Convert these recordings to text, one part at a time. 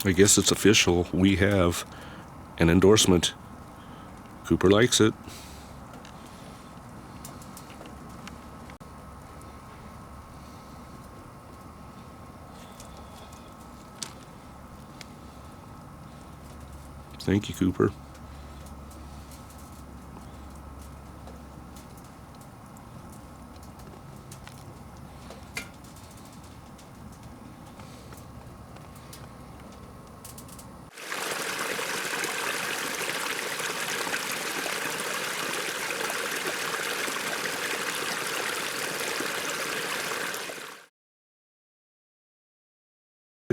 I guess it's official. We have an endorsement. Cooper likes it. Thank you, Cooper.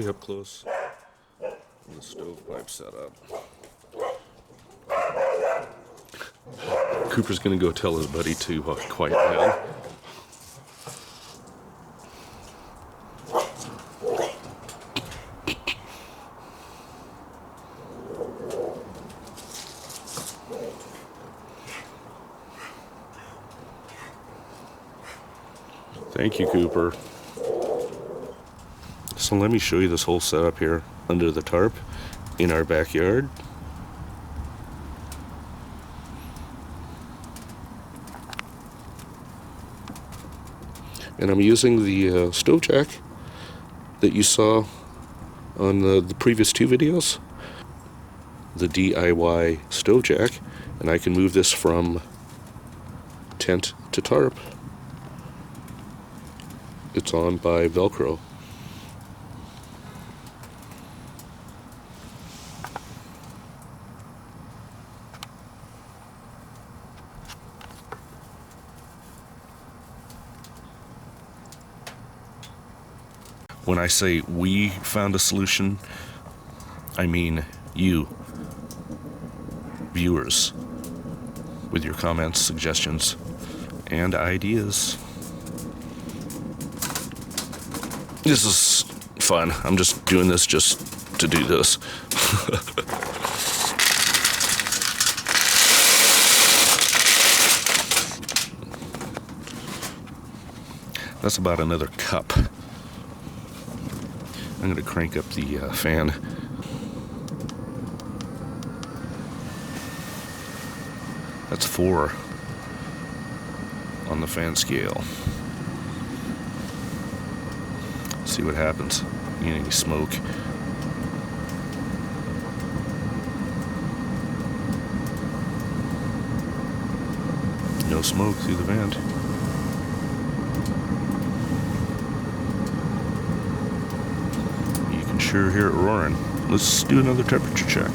Up close, the stovepipe setup. Cooper's gonna go tell his buddy to quiet down. Thank you, Cooper. So let me show you this whole setup here under the tarp in our backyard. And I'm using the stove jack that you saw on the previous two videos, the DIY stove jack, and I can move this from tent to tarp. It's on by Velcro. When I say we found a solution, I mean you, viewers, with your comments, suggestions, and ideas. This is fun. I'm just doing this just to do this. That's about another cup. I'm going to crank up the fan. That's 4 on the fan scale. See what happens. You need any smoke. No smoke through the vent. Sure hear it roaring. Let's do another temperature check.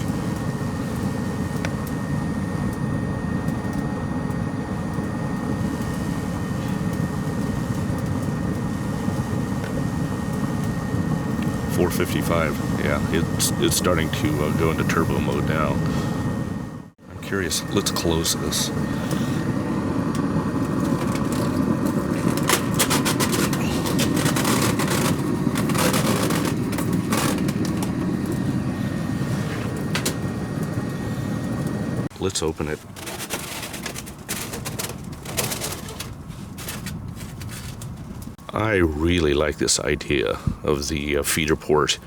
.455. Yeah, it's starting to go into turbo mode now. I'm curious. Let's close this. Let's open it. I really like this idea of the feeder port.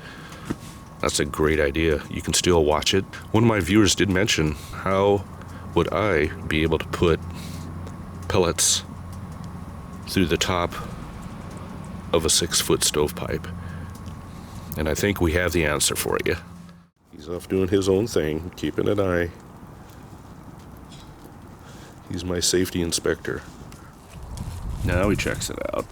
That's a great idea. You can still watch it. One of my viewers did mention, how would I be able to put pellets through the top of a 6-foot stovepipe? And I think we have the answer for you. He's off doing his own thing, keeping an eye. He's my safety inspector. Now he checks it out.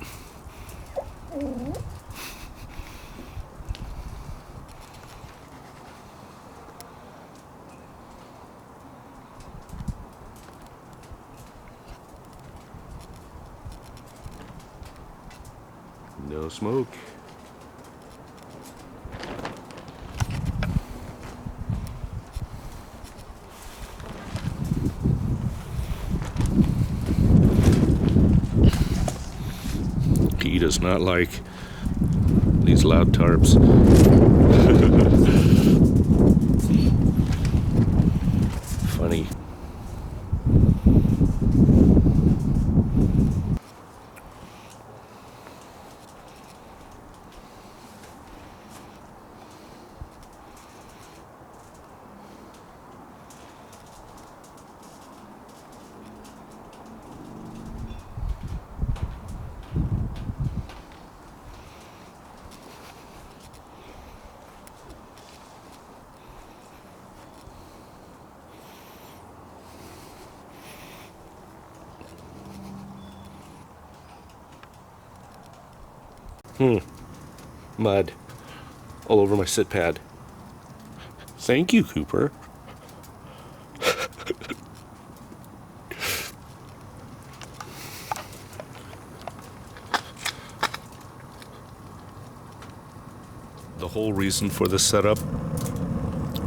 No smoke. He does not like these loud tarps. Funny. Mud all over my sit pad. Thank you, Cooper. The whole reason for this setup,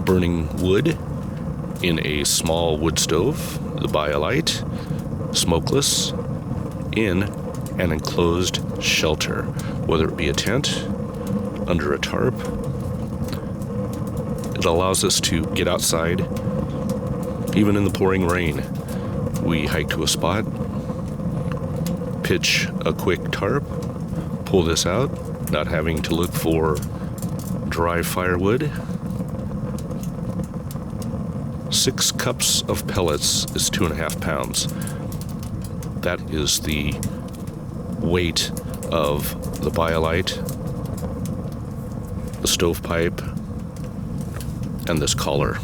burning wood in a small wood stove, the BioLite, smokeless, in an enclosed shelter, whether it be a tent, under a tarp. It allows us to get outside, even in the pouring rain. We hike to a spot, pitch a quick tarp, pull this out, not having to look for dry firewood. 6 cups of pellets is 2.5 pounds. That is the weight of the BioLite, the stovepipe, and this collar.